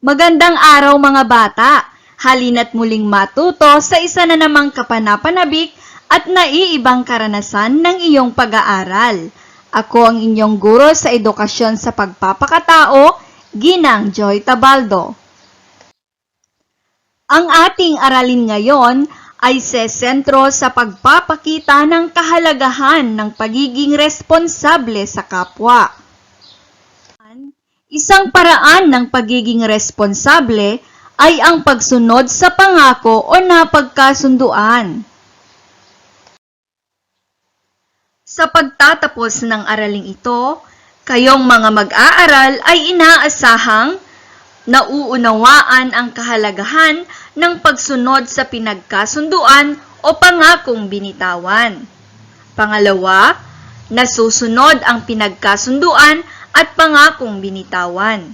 Magandang araw mga bata! Halina't muling matuto sa isa na namang kapanapanabik at naiibang karanasan ng iyong pag-aaral. Ako ang inyong guro sa edukasyon sa pagpapakatao, Ginang Joy Tabaldo. Ang ating aralin ngayon ay sesentro sa pagpapakita ng kahalagahan ng pagiging responsable sa kapwa. Isang paraan ng pagiging responsable ay ang pagsunod sa pangako o napagkasunduan. Sa pagtatapos ng araling ito, kayong mga mag-aaral ay inaasahang nauunawaan ang kahalagahan ng pagsunod sa pinagkasunduan o pangakong binitawan. Pangalawa, nasusunod ang pinagkasunduan at pangakong binitawan.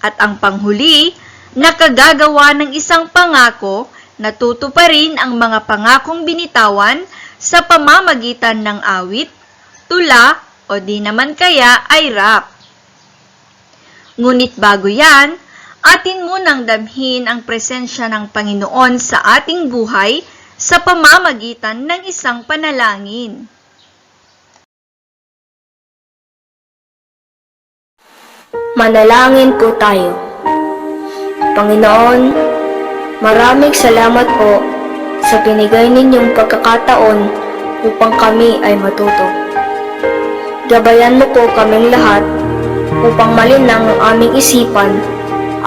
At ang panghuli, nakagagawa ng isang pangako na tutuparin ang mga pangakong binitawan sa pamamagitan ng awit, tula o di naman kaya ay rap. Ngunit bago yan, atin munang damhin ang presensya ng Panginoon sa ating buhay sa pamamagitan ng isang panalangin. Manalangin po tayo. Panginoon, maraming salamat po sa binigay ninyong pagkakataon upang kami ay matuto. Gabayan mo po kaming lahat upang malinang ang aming isipan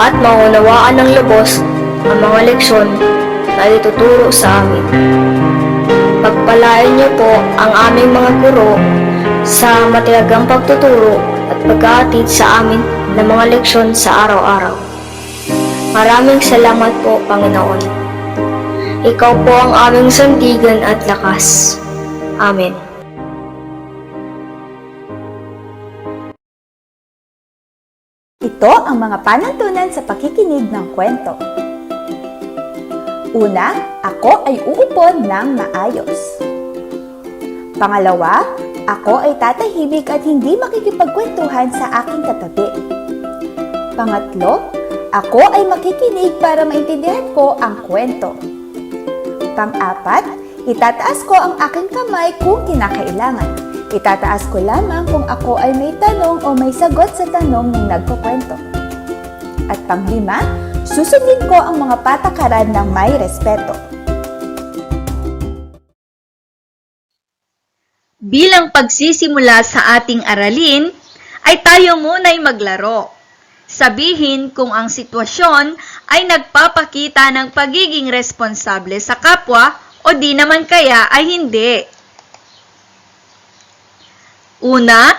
at maunawaan ng lubos ang mga leksyon na ituturo sa amin. Pagpalain niyo po ang aming mga guro sa matiyagang pagtuturo at pag-aatid sa amin ng mga leksyon sa araw-araw. Maraming salamat po, Panginoon. Ikaw po ang aming sandigan at lakas. Amen. Ito ang mga panuntunan sa pakikinig ng kwento. Una, ako ay uupo ng maayos. Pangalawa, ako ay tatahimik at hindi makikipagkwentuhan sa aking katabi. Pangatlo, ako ay makikinig para maintindihan ko ang kwento. Pang-apat, itataas ko ang aking kamay kung kinakailangan. Itataas ko lamang kung ako ay may tanong o may sagot sa tanong ng nagkukwento. At pang-lima, susundin ko ang mga patakaran ng may respeto. Bilang pagsisimula sa ating aralin, ay tayo muna'y maglaro. Sabihin kung ang sitwasyon ay nagpapakita ng pagiging responsable sa kapwa o di naman kaya ay hindi. Una,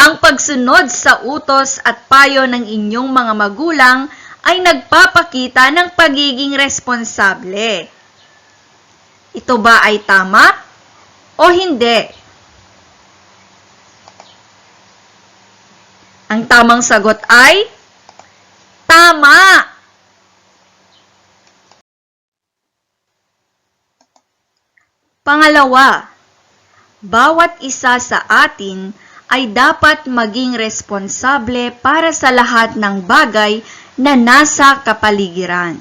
ang pagsunod sa utos at payo ng inyong mga magulang ay nagpapakita ng pagiging responsable. Ito ba ay tama o hindi? Ang tamang sagot ay tama! Pangalawa, bawat isa sa atin ay dapat maging responsable para sa lahat ng bagay na nasa kapaligiran.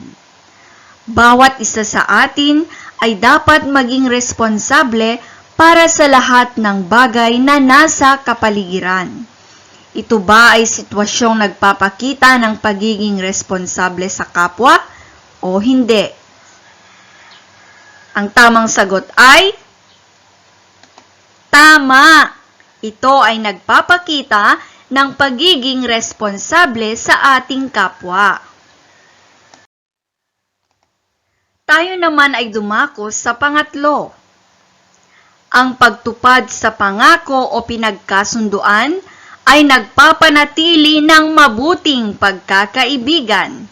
Bawat isa sa atin ay dapat maging responsable para sa lahat ng bagay na nasa kapaligiran. Ito ba ay sitwasyong nagpapakita ng pagiging responsable sa kapwa o hindi? Ang tamang sagot ay tama! Ito ay nagpapakita ng pagiging responsable sa ating kapwa. Tayo naman ay dumako sa pangatlo. Ang pagtupad sa pangako o pinagkasunduan ay nagpapanatili ng mabuting pagkakaibigan.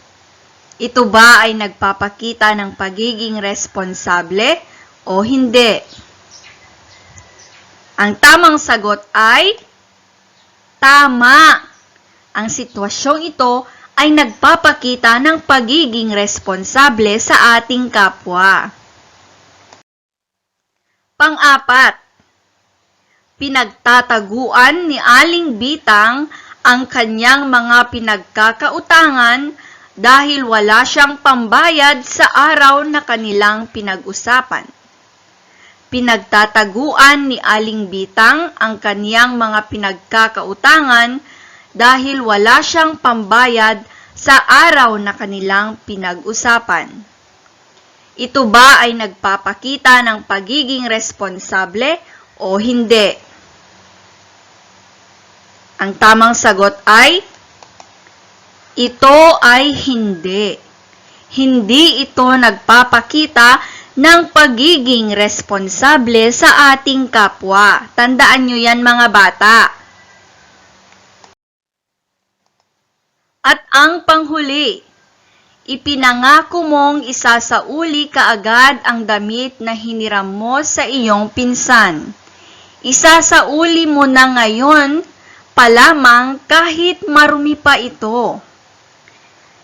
Ito ba ay nagpapakita ng pagiging responsable o hindi? Ang tamang sagot ay tama. Ang sitwasyong ito ay nagpapakita ng pagiging responsable sa ating kapwa. Pang-apat, pinagtataguan ni Aling Bitang ang kanyang mga pinagkakautangan dahil wala siyang pambayad sa araw na kanilang pinag-usapan. Pinagtataguan ni Aling Bitang ang kaniyang mga pinagkakautangan dahil wala siyang pambayad sa araw na kanilang pinag-usapan. Ito ba ay nagpapakita ng pagiging responsable o hindi? Ang tamang sagot ay, ito ay hindi. Hindi ito nagpapakita ng pagiging responsable sa ating kapwa. Tandaan nyo yan, mga bata. At ang panghuli, ipinangako mong isasauli kaagad ang damit na hiniram mo sa iyong pinsan. Isasauli mo na ngayon pa lamang kahit marumi pa ito.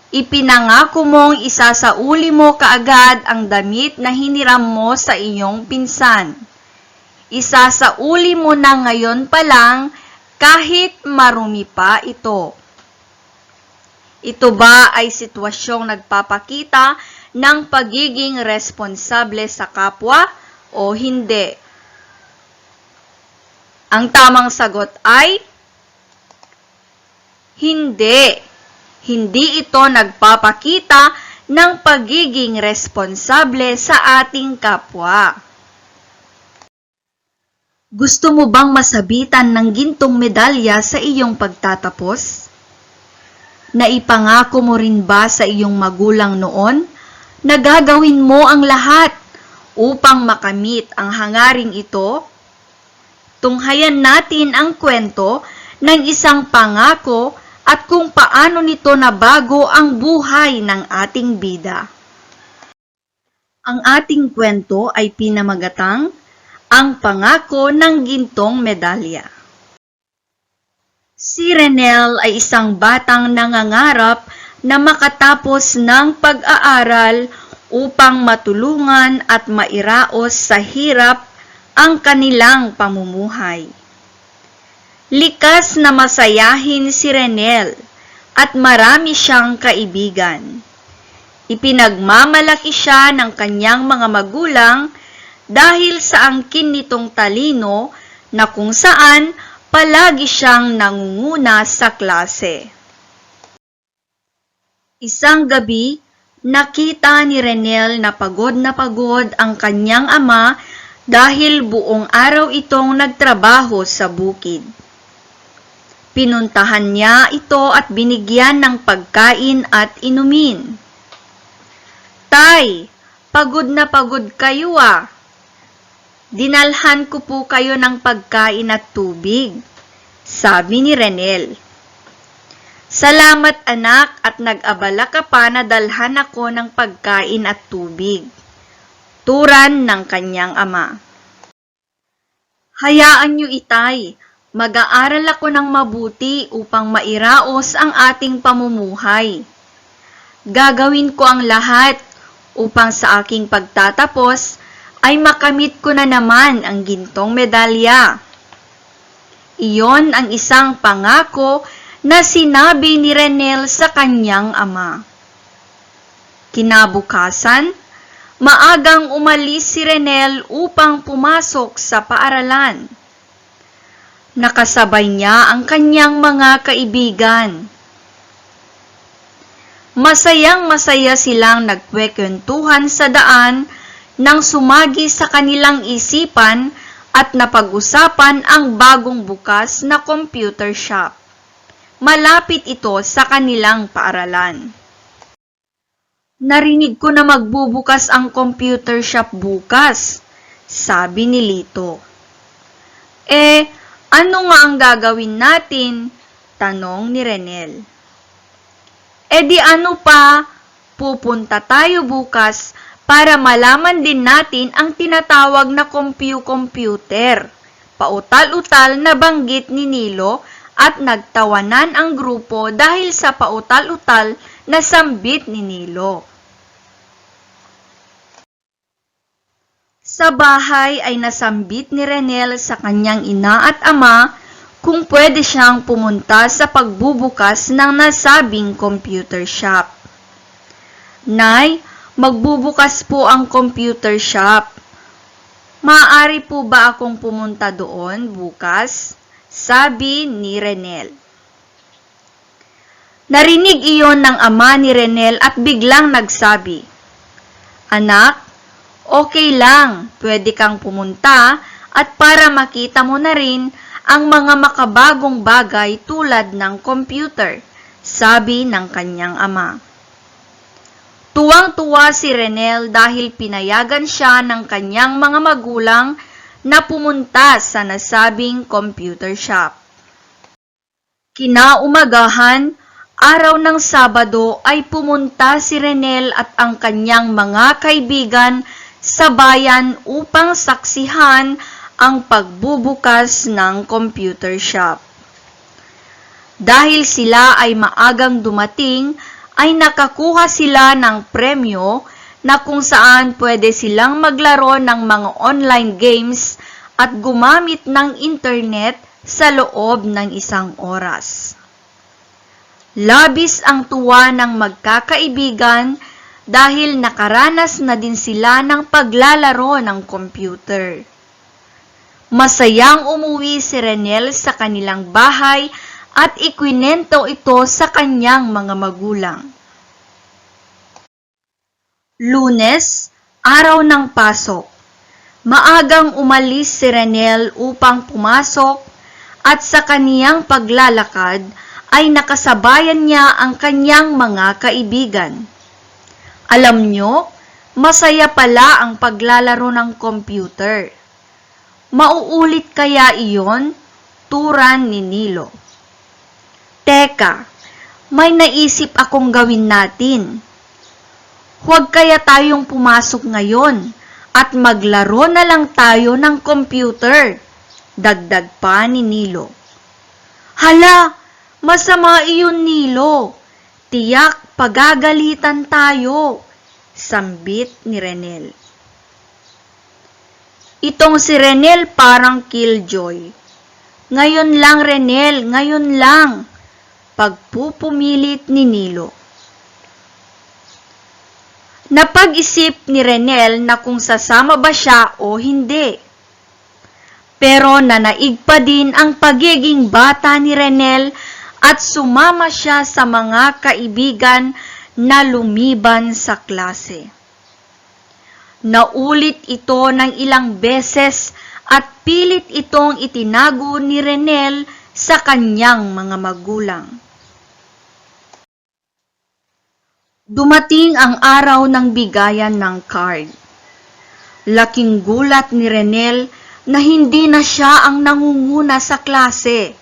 Ipinangako mong isasauli mo kaagad ang damit na hiniram mo sa iyong pinsan. Isasauli mo na ngayon pa lang kahit marumi pa ito. Ito ba ay sitwasyong nagpapakita ng pagiging responsable sa kapwa o hindi? Ang tamang sagot ay hindi. Hindi ito nagpapakita ng pagiging responsable sa ating kapwa. Gusto mo bang masabitan ng gintong medalya sa iyong pagtatapos? Naipangako mo rin ba sa iyong magulang noon na gagawin mo ang lahat upang makamit ang hangaring ito? Tunghayan natin ang kwento ng isang pangako at kung paano nito nabago ang buhay ng ating bida. Ang ating kwento ay pinamagatang Ang Pangako ng Gintong Medalya. Si Renel ay isang batang nangangarap na makatapos ng pag-aaral upang matulungan at mairaos sa hirap ang kanilang pamumuhay. Likas na masayahin si Renel at marami siyang kaibigan. Ipinagmamalaki siya ng kanyang mga magulang dahil sa angkin nitong talino na kung saan palagi siyang nangunguna sa klase. Isang gabi, nakita ni Renel na pagod ang kanyang ama dahil buong araw itong nagtrabaho sa bukid. Pinuntahan niya ito at binigyan ng pagkain at inumin. "Tay, pagod na pagod kayo ah. Dinalhan ko po kayo ng pagkain at tubig," sabi ni Renel. "Salamat anak at nag-abala ka pa na dalhan ako ng pagkain at tubig," turan ng kanyang ama. "Hayaan niyo itay, mag-aaral ako ng mabuti upang mairaos ang ating pamumuhay. Gagawin ko ang lahat upang sa aking pagtatapos ay makamit ko na naman ang gintong medalya." Iyon ang isang pangako na sinabi ni Renel sa kanyang ama. Kinabukasan, maagang umalis si Renel upang pumasok sa paaralan. Nakasabay niya ang kanyang mga kaibigan. Masayang-masaya silang nagkwekwentuhan sa daan nang sumagi sa kanilang isipan at napag-usapan ang bagong bukas na computer shop. Malapit ito sa kanilang paaralan. "Narinig ko na magbubukas ang computer shop bukas," sabi ni Lito. Ano nga ang gagawin natin?" tanong ni Renel. Di ano pa, pupunta tayo bukas para malaman din natin ang tinatawag na computer. Pautal-utal na banggit ni Nilo at nagtawanan ang grupo dahil sa pautal-utal na sambit ni Nilo. Sa bahay ay nasambit ni Renel sa kanyang ina at ama kung pwede siyang pumunta sa pagbubukas ng nasabing computer shop. Nay, magbubukas po ang computer shop. Maaari po ba akong pumunta doon bukas? Sabi ni Renel. Narinig iyon ng ama ni Renel at biglang nagsabi, "Anak, okay lang, pwede kang pumunta at para makita mo na rin ang mga makabagong bagay tulad ng computer," sabi ng kanyang ama. Tuwang-tuwa si Renel dahil pinayagan siya ng kanyang mga magulang na pumunta sa nasabing computer shop. Kinaumagahan, araw ng Sabado ay pumunta si Renel at ang kanyang mga kaibigan sa bayan upang saksihan ang pagbubukas ng computer shop. Dahil sila ay maagang dumating, ay nakakuha sila ng premyo na kung saan pwede silang maglaro ng mga online games at gumamit ng internet sa loob ng 1 oras. Labis ang tuwa ng magkakaibigan dahil nakaranas na din sila ng paglalaro ng computer. Masayang umuwi si Renel sa kanilang bahay at ikwinento ito sa kanyang mga magulang. Lunes, araw ng pasok. Maagang umalis si Renel upang pumasok at sa kaniyang paglalakad ay nakasabayan niya ang kanyang mga kaibigan. Alam nyo, masaya pala ang paglalaro ng computer. Mauulit kaya iyon? Turan ni Nilo. Teka, may naisip akong gawin natin. Huwag kaya tayong pumasok ngayon at maglaro na lang tayo ng computer, dagdag pa ni Nilo. Hala, masama iyon, Nilo. Tiyak pagagalitan tayo, sambit ni Renel. Itong si Renel parang killjoy. Ngayon lang, Renel, ngayon lang, pagpupumilit ni Nilo. Napag-isip ni Renel na kung sasama ba siya o hindi. Pero nanaig pa din ang pagiging bata ni Renel at sumama siya sa mga kaibigan na lumiban sa klase. Naulit ito ng ilang beses at pilit itong itinago ni Renel sa kanyang mga magulang. Dumating ang araw ng bigayan ng card. Laking gulat ni Renel na hindi na siya ang nangunguna sa klase.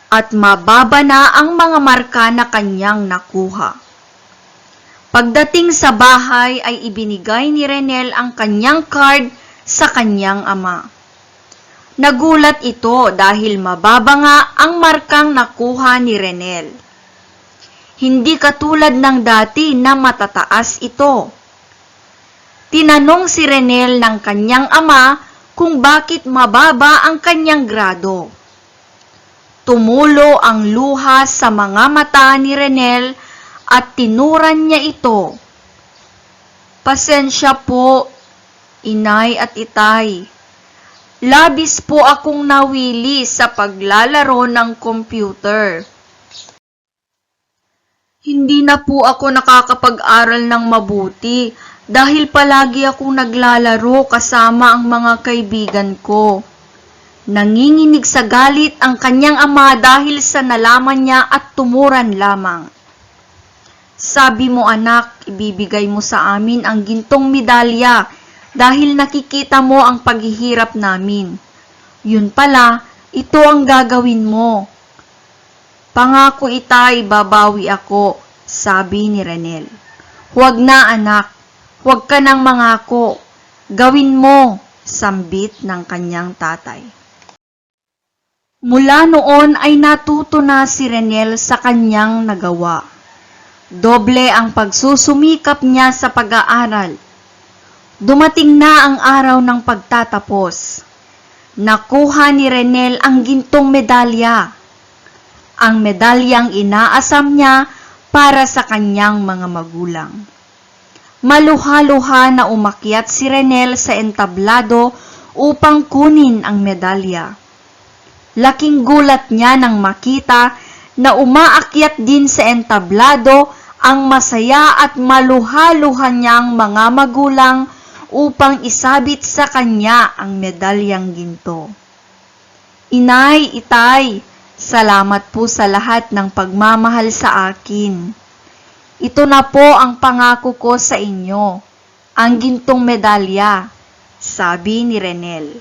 At mababa na ang mga marka na kanyang nakuha. Pagdating sa bahay ay ibinigay ni Renel ang kanyang card sa kanyang ama. Nagulat ito dahil mababa nga ang markang nakuha ni Renel. Hindi katulad ng dati na matataas ito. Tinanong si Renel ng kanyang ama kung bakit mababa ang kanyang grado. Tumulo ang luha sa mga mata ni Renel at tinuran niya ito. Pasensya po, inay at itay. Labis po akong nawili sa paglalaro ng computer. Hindi na po ako nakakapag-aral ng mabuti dahil palagi akong naglalaro kasama ang mga kaibigan ko. Nanginginig sa galit ang kanyang ama dahil sa nalaman niya at tumuran lamang. Sabi mo anak, ibibigay mo sa amin ang gintong medalya dahil nakikita mo ang paghihirap namin. Yun pala, ito ang gagawin mo. Pangako itay, babawi ako, sabi ni Renel. Huwag na anak, huwag ka nang mangako. Gawin mo, sambit ng kanyang tatay. Mula noon ay natuto na si Renel sa kanyang nagawa. Doble ang pagsusumikap niya sa pag-aaral. Dumating na ang araw ng pagtatapos. nakuha ni Renel ang gintong medalya. Ang medalyang inaasam niya para sa kanyang mga magulang. Maluha-luha na umakyat si Renel sa entablado upang kunin ang medalya. Laking gulat niya nang makita na umaakyat din sa entablado ang masaya at maluha-luha niyang mga magulang upang isabit sa kanya ang medalyang ginto. Inay, itay, salamat po sa lahat ng pagmamahal sa akin. Ito na po ang pangako ko sa inyo, ang gintong medalya, sabi ni Renel.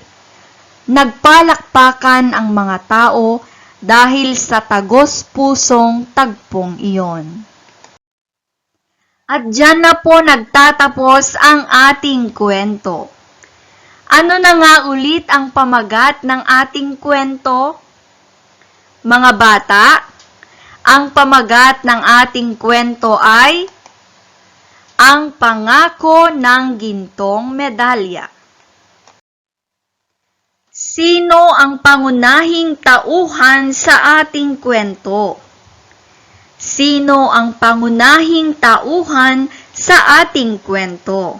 Nagpalakpakan ang mga tao dahil sa tagos-pusong tagpong iyon. At dyan na po nagtatapos ang ating kwento. Ano na nga ulit ang pamagat ng ating kwento? Mga bata, ang pamagat ng ating kwento ay ang pangako ng gintong medalya. Sino ang pangunahing tauhan sa ating kwento? Sino ang pangunahing tauhan sa ating kwento?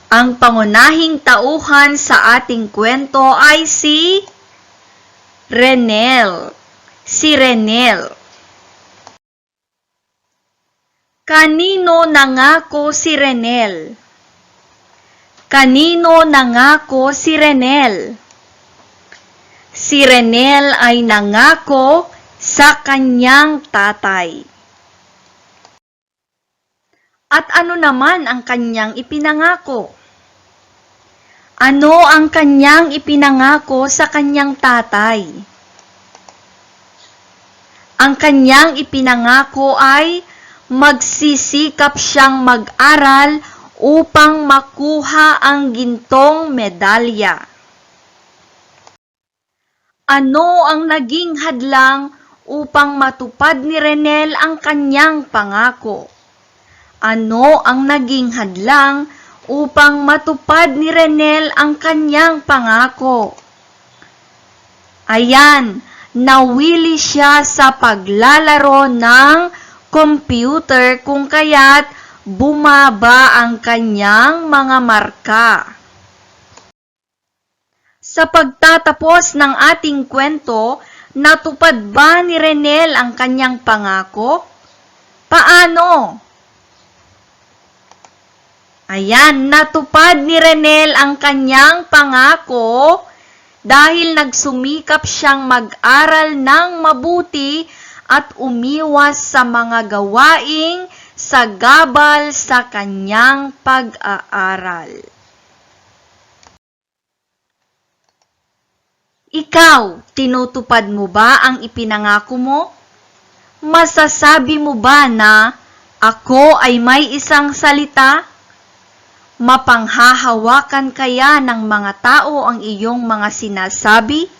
Ang pangunahing tauhan sa ating kwento ay si Renel. Si Renel. Kanino nangako si Renel? Kanino nangako si Renel? Si Renel ay nangako sa kanyang tatay. At ano naman ang kanyang ipinangako? Ano ang kanyang ipinangako sa kanyang tatay? Ang kanyang ipinangako ay magsisikap siyang mag-aral upang makuha ang gintong medalya. Ano ang naging hadlang upang matupad ni Renel ang kanyang pangako? Ano ang naging hadlang upang matupad ni Renel ang kanyang pangako? Ayan, nawili siya sa paglalaro ng computer kung kaya't bumaba ang kanyang mga marka. Sa pagtatapos ng ating kwento, natupad ba ni Renel ang kanyang pangako? Paano? Ayan, natupad ni Renel ang kanyang pangako dahil nagsumikap siyang mag-aral ng mabuti at umiwas sa mga gawaing sagabal sa kanyang pag-aaral. Ikaw, tinutupad mo ba ang ipinangako mo? Masasabi mo ba na ako ay may isang salita? Mapanghahawakan kaya ng mga tao ang iyong mga sinasabi?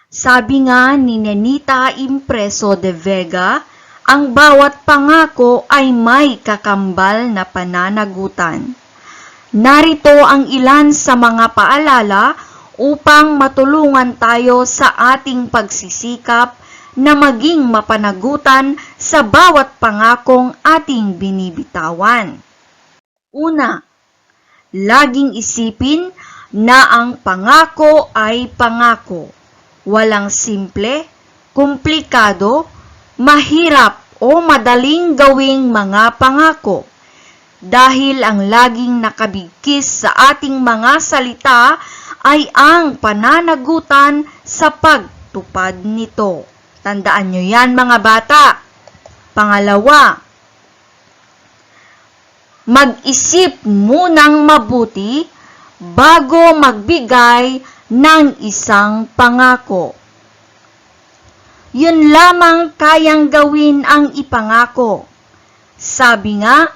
Sabi nga ni Nenita Impreso de Vega, ang bawat pangako ay may kakambal na pananagutan. Narito ang ilan sa mga paalala upang matulungan tayo sa ating pagsisikap na maging mapanagutan sa bawat pangakong ating binibitawan. Una, laging isipin na ang pangako ay pangako. Walang simple, komplikado, mahirap o madaling gawing mga pangako. Dahil ang laging nakabigkis sa ating mga salita ay ang pananagutan sa pagtupad nito. Tandaan nyo yan mga bata. Pangalawa, mag-isip munang mabuti bago magbigay ng isang pangako. Yun lamang kayang gawin ang ipangako. Sabi nga,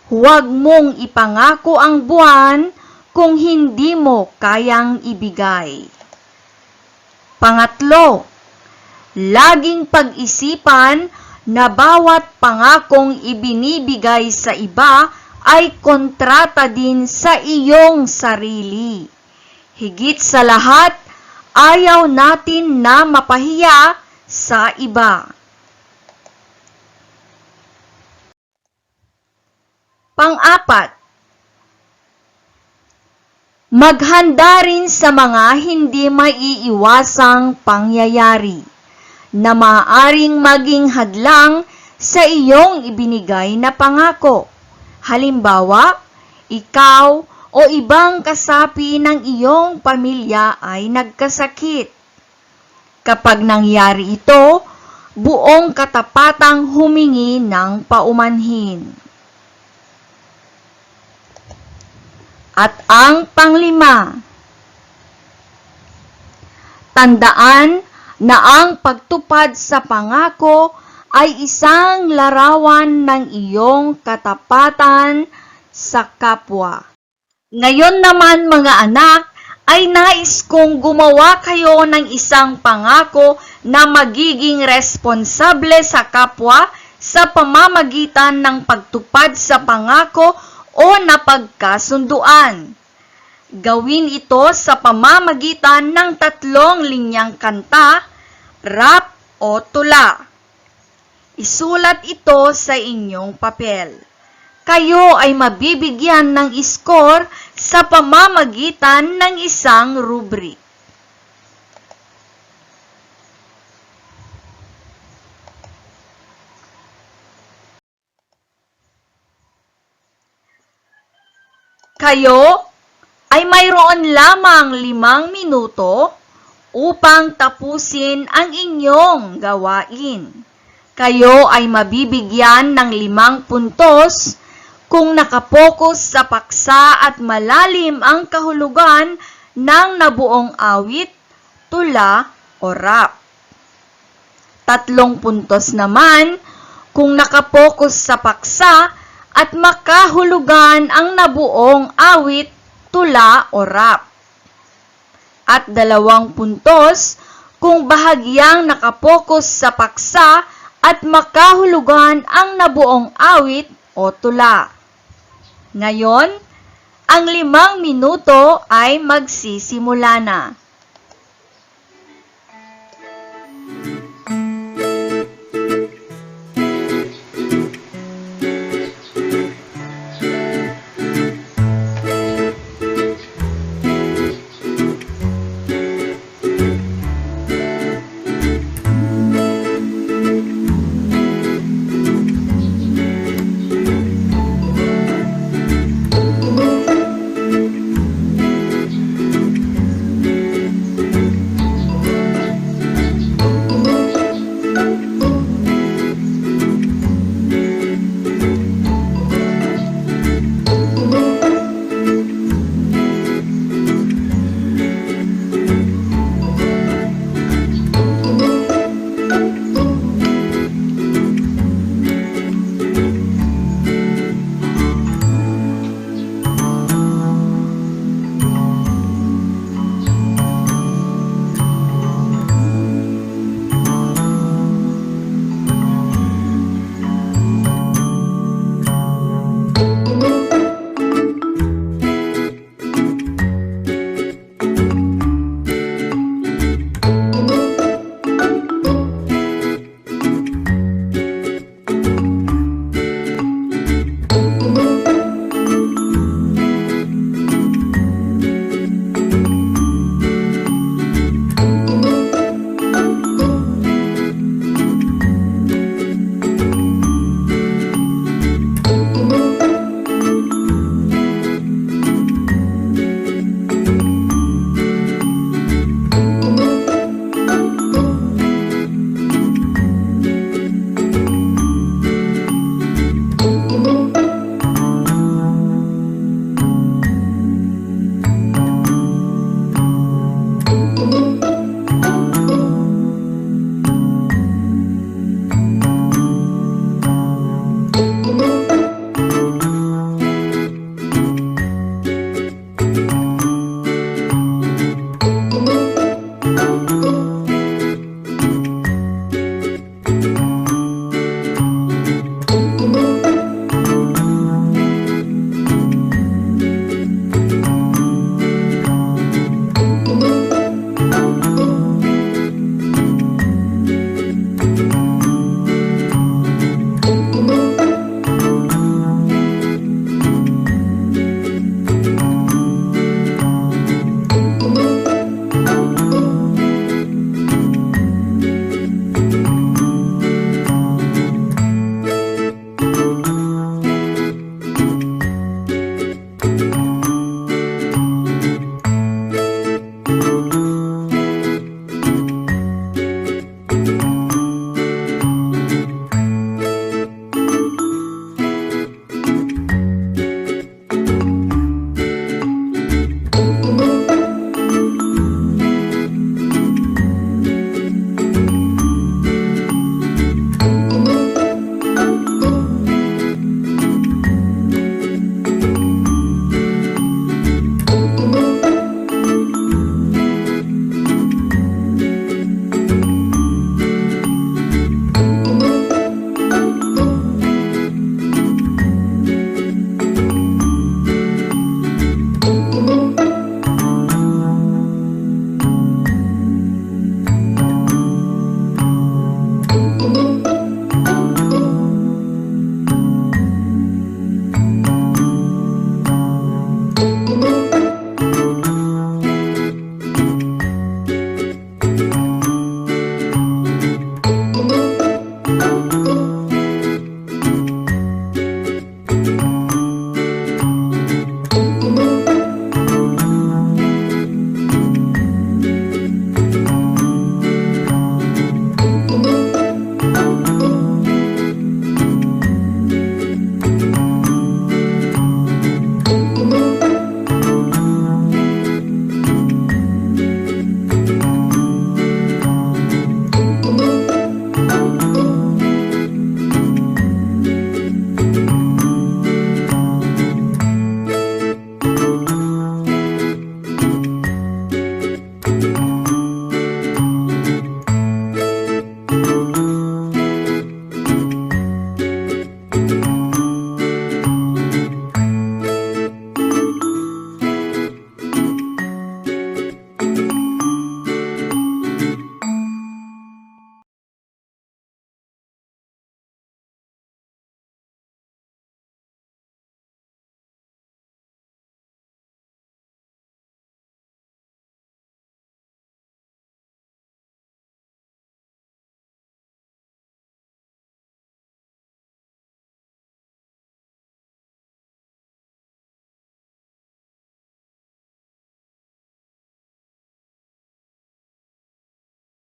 huwag mong ipangako ang buwan kung hindi mo kayang ibigay. Pangatlo, laging pag-isipan na bawat pangakong ibinibigay sa iba ay kontrata din sa iyong sarili. Higit sa lahat, ayaw natin na mapahiya sa iba. Pang-apat, maghanda rin sa mga hindi maiiwasang pangyayari na maaaring maging hadlang sa iyong ibinigay na pangako. Halimbawa, ikaw o ibang kasapi ng iyong pamilya ay nagkasakit. Kapag nangyari ito, buong katapatang humingi ng paumanhin. At ang panglima, tandaan na ang pagtupad sa pangako ay isang larawan ng iyong katapatan sa kapwa. Ngayon naman mga anak, ay nais kong gumawa kayo ng isang pangako na magiging responsable sa kapwa sa pamamagitan ng pagtupad sa pangako o napagkasunduan. Gawin ito sa pamamagitan ng 3 linyang kanta, rap o tula. Isulat ito sa inyong papel. Kayo ay mabibigyan ng score sa pamamagitan ng isang rubric. Kayo ay mayroon lamang 5 minuto upang tapusin ang inyong gawain. Kayo ay mabibigyan ng 5 puntos kung nakapokus sa paksa at malalim ang kahulugan ng nabuong awit, tula o rap. 3 puntos naman kung nakapokus sa paksa at makahulugan ang nabuong awit, tula o rap. At 2 puntos kung bahagyang nakapokus sa paksa at makahulugan ang nabuong awit o tula. Ngayon, ang 5 minuto ay magsisimula na.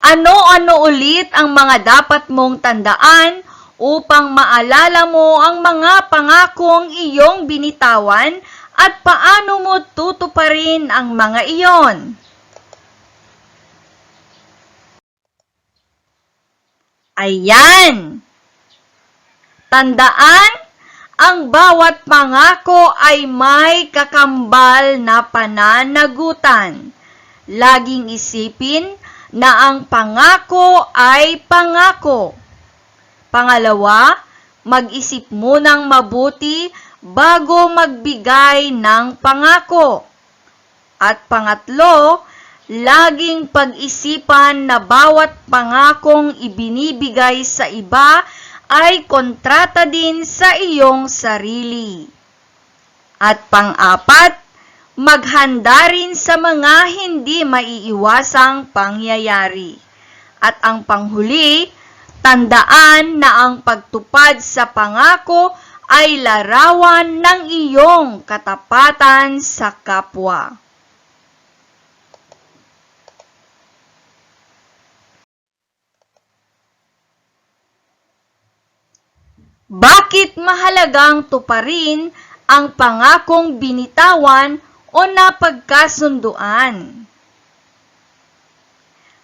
Ano-ano ulit ang mga dapat mong tandaan upang maalala mo ang mga pangakong iyong binitawan at paano mo tutuparin ang mga iyon? Ayan! Tandaan, ang bawat pangako ay may kakambal na pananagutan. Laging isipin na ang pangako ay pangako. Pangalawa, mag-isip munang mabuti bago magbigay ng pangako. At pangatlo, laging pag-isipan na bawat pangakong ibinibigay sa iba ay kontrata din sa iyong sarili. At pang-apat, maghanda rin sa mga hindi maiiwasang pangyayari. At ang panghuli, tandaan na ang pagtupad sa pangako ay larawan ng iyong katapatan sa kapwa. Bakit mahalagang tuparin ang pangakong binitawan o napagkasunduan?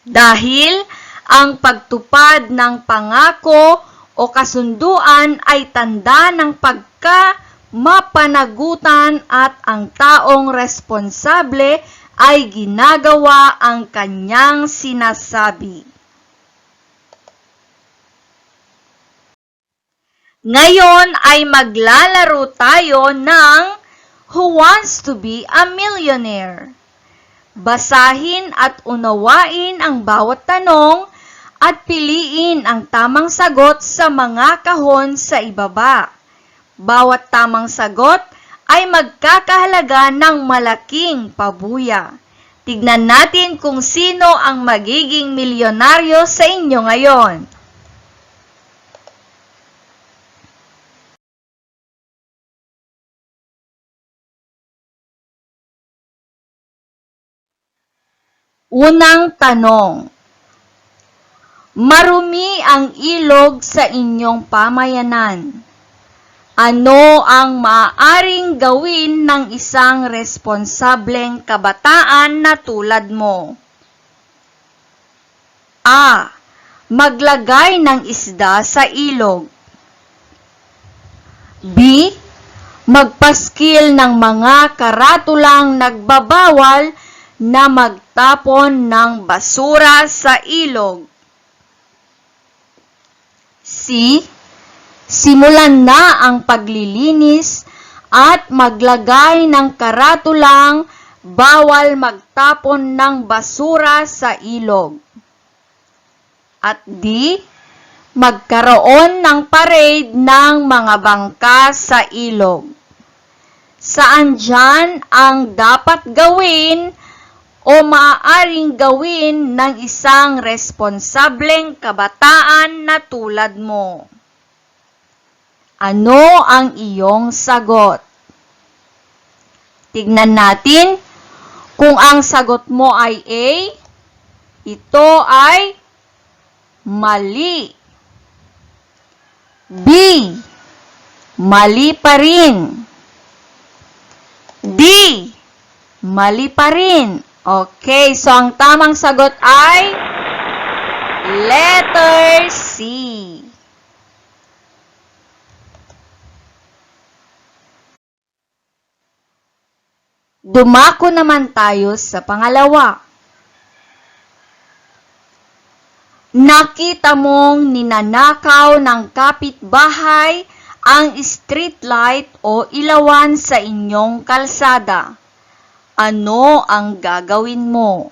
Dahil ang pagtupad ng pangako o kasunduan ay tanda ng pagkamapanagutan at ang taong responsable ay ginagawa ang kanyang sinasabi. Ngayon ay maglalaro tayo ng Who Wants to be a Millionaire? Basahin at unawain ang bawat tanong at piliin ang tamang sagot sa mga kahon sa ibaba. Bawat tamang sagot ay magkakahalaga ng malaking pabuya. Tignan natin kung sino ang magiging milyonaryo sa inyo ngayon. Unang tanong. Marumi ang ilog sa inyong pamayanan. Ano ang maaaring gawin ng isang responsableng kabataan na tulad mo? A. Maglagay ng isda sa ilog. B. Magpaskil ng mga karatulang nagbabawal na magtapon ng basura sa ilog. C. Simulan na ang paglilinis at maglagay ng karatulang bawal magtapon ng basura sa ilog. At D. Magkaroon ng parade ng mga bangka sa ilog. Saan dyan ang dapat gawin o maaaring gawin ng isang responsableng kabataan na tulad mo? Ano ang iyong sagot? Tignan natin kung ang sagot mo ay A, ito ay mali. B, mali pa rin. D, mali pa rin. Okay, so ang tamang sagot ay letter C. Dumako naman tayo sa pangalawa. Nakita mong ninanakaw ng kapitbahay ang street light o ilawan sa inyong kalsada. Ano ang gagawin mo?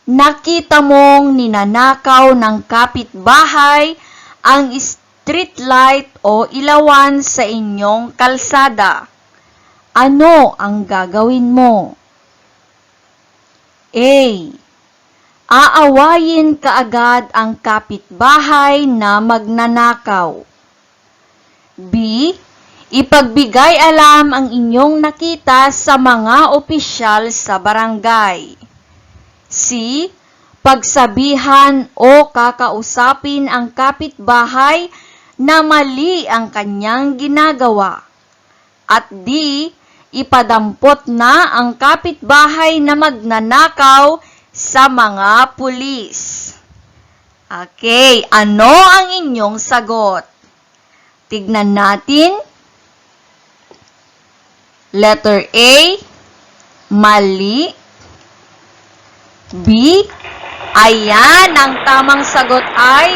Nakita mong ninanakaw ng kapitbahay ang street light o ilawan sa inyong kalsada. Ano ang gagawin mo? A. Aawayin kaagad ang kapitbahay na magnanakaw. B. Ipagbigay alam ang inyong nakita sa mga opisyal sa barangay. C. pagsabihan o kakausapin ang kapitbahay na mali ang kanyang ginagawa. At D. Ipadampot na ang kapitbahay na magnanakaw sa mga pulis. Okay, ano ang inyong sagot? Tignan natin. Letter A, mali. B, ayan, ang tamang sagot ay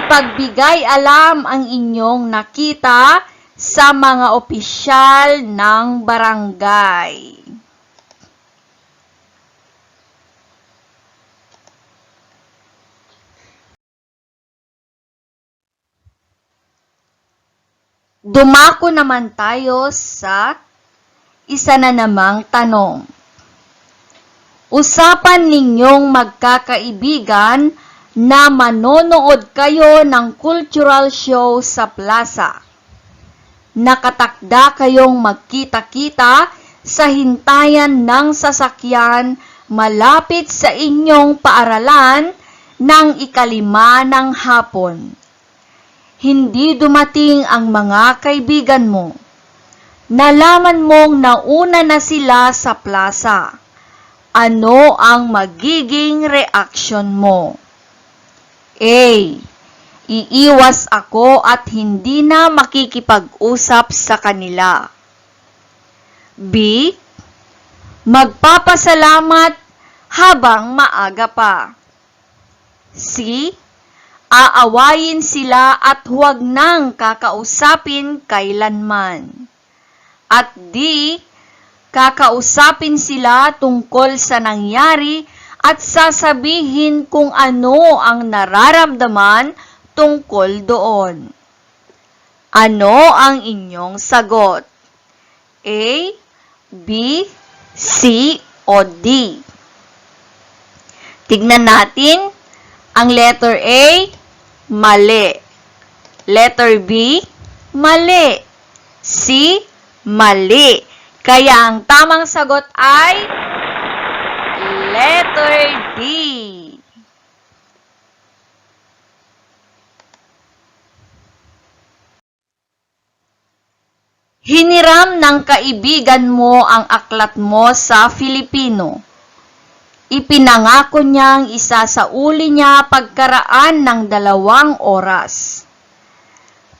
ipagbigay alam ang inyong nakita sa mga opisyal ng barangay. Dumako naman tayo sa isa na namang tanong. Usapan ninyong magkakaibigan na manonood kayo ng cultural show sa plaza. Nakatakda kayong magkita-kita sa hintayan ng sasakyan malapit sa inyong paaralan ng 5:05 ng hapon. Hindi dumating ang mga kaibigan mo. Nalaman mong nauna na sila sa plaza. Ano ang magiging reaksyon mo? A. Iiwas ako at hindi na makikipag-usap sa kanila. B. Magpapasalamat habang maaga pa. C. Aawayin sila at huwag nang kakausapin kailanman. At D. Kakausapin sila tungkol sa nangyari at sasabihin kung ano ang nararamdaman tungkol doon. Ano ang inyong sagot? A, B, C, o D? Tignan natin. Ang letter A, mali. Letter B, mali. C, mali. Kaya ang tamang sagot ay letter D. Hiniram ng kaibigan mo ang aklat mo sa Filipino. Ipinangako niyang isasauli niya pagkaraan ng 2 oras.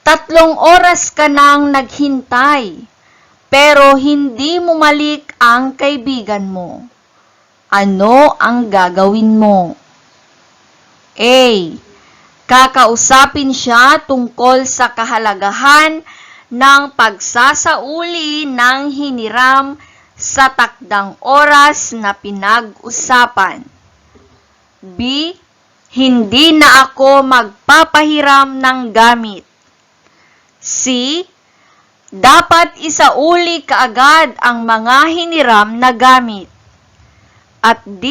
3 oras ka nang naghintay, pero hindi bumalik ang kaibigan mo. Ano ang gagawin mo? A. Kakausapin siya tungkol sa kahalagahan ng pagsasauli ng hiniram sa takdang oras na pinag-usapan. B. Hindi na ako magpapahiram ng gamit. C. Dapat isauli kaagad ang mga hiniram na gamit. At D.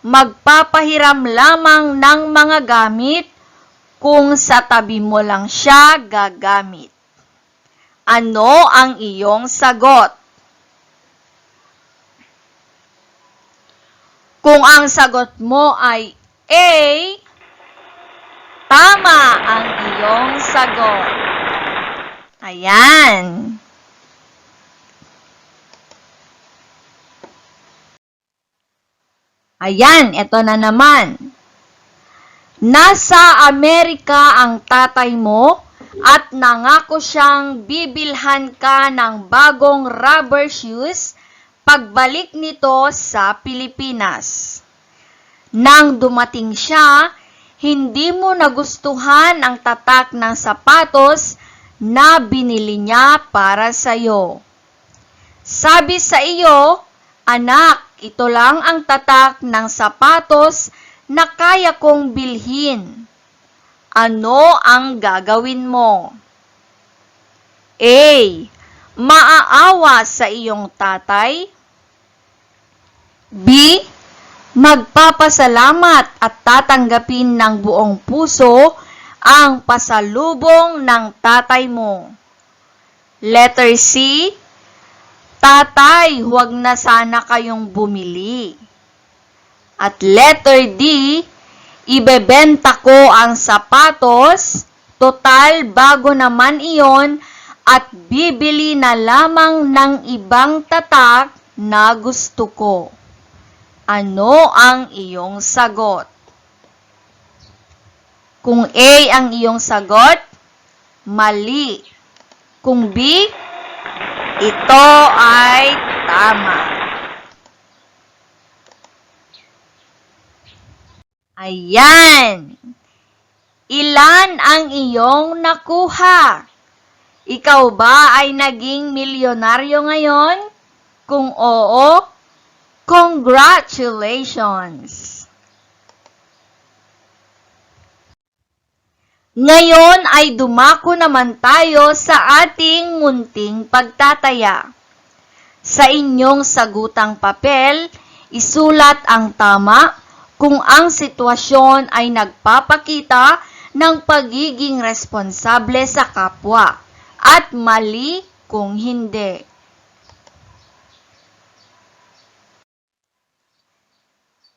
Magpapahiram lamang ng mga gamit kung sa tabi mo lang siya gagamit. Ano ang iyong sagot? Kung ang sagot mo ay A, tama ang iyong sagot. Ayan. Ayan, eto na naman. Nasa Amerika ang tatay mo at nangako siyang bibilhan ka ng bagong rubber shoes pagbalik nito sa Pilipinas. Nang dumating siya, hindi mo nagustuhan ang tatak ng sapatos na binili niya para sa iyo. Sabi sa iyo, anak, ito lang ang tatak ng sapatos na kaya kong bilhin. Ano ang gagawin mo? A. Maaawa sa iyong tatay. B. Magpapasalamat at tatanggapin ng buong puso ang pasalubong ng tatay mo. Letter C. Tatay, huwag na sana kayong bumili. At letter D, ibebenta ko ang sapatos, total bago naman iyon, at bibili na lamang ng ibang tatak na gusto ko. Ano ang iyong sagot? Kung A ang iyong sagot, mali. Kung B, ito ay tama. Ayan! Ilan ang iyong nakuha? Ikaw ba ay naging milyonaryo ngayon? Kung oo, congratulations! Ngayon ay dumako naman tayo sa ating munting pagtataya. Sa inyong sagutang papel, isulat ang tama kung ang sitwasyon ay nagpapakita ng pagiging responsable sa kapwa at mali kung hindi.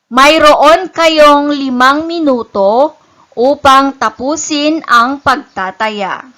Mayroon kayong 5 minuto upang tapusin ang pagtataya.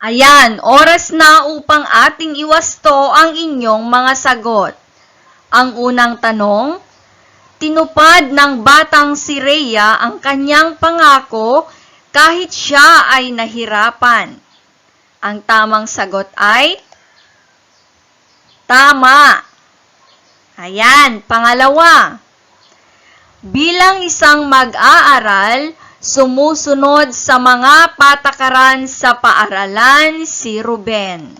Ayan, oras na upang ating iwasto ang inyong mga sagot. Ang unang tanong, tinupad ng batang si Rhea ang kanyang pangako kahit siya ay nahirapan. Ang tamang sagot ay tama. Ayan, pangalawa. Bilang isang mag-aaral, sumusunod sa mga patakaran sa paaralan si Ruben.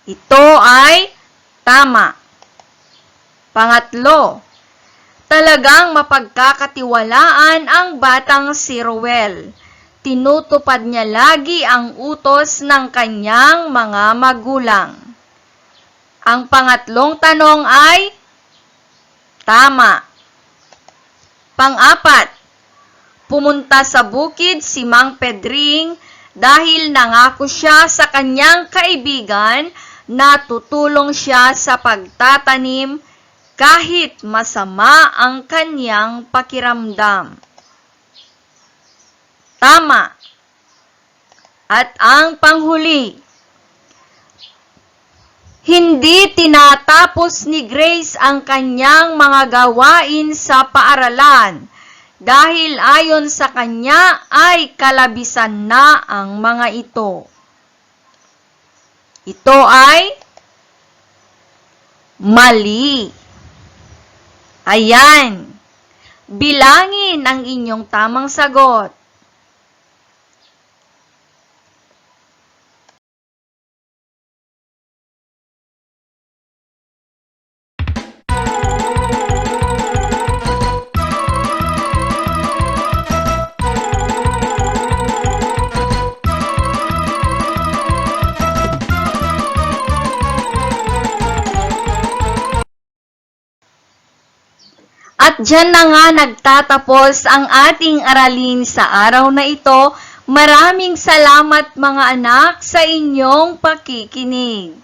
Ito ay tama. Pangatlo, talagang mapagkakatiwalaan ang batang si Roel. Tinutupad niya lagi ang utos ng kanyang mga magulang. Ang pangatlong tanong ay tama. Pang-apat, pumunta sa bukid si Mang Pedring dahil nangako siya sa kanyang kaibigan na tutulong siya sa pagtatanim kahit masama ang kanyang pakiramdam. Tama. At ang panghuli, hindi tinatapos ni Grace ang kanyang mga gawain sa paaralan dahil ayon sa kanya ay kalabisan na ang mga ito. Ito ay mali. Ayan. Bilangin ang inyong tamang sagot. At dyan na nga nagtatapos ang ating aralin sa araw na ito. Maraming salamat mga anak sa inyong pakikinig.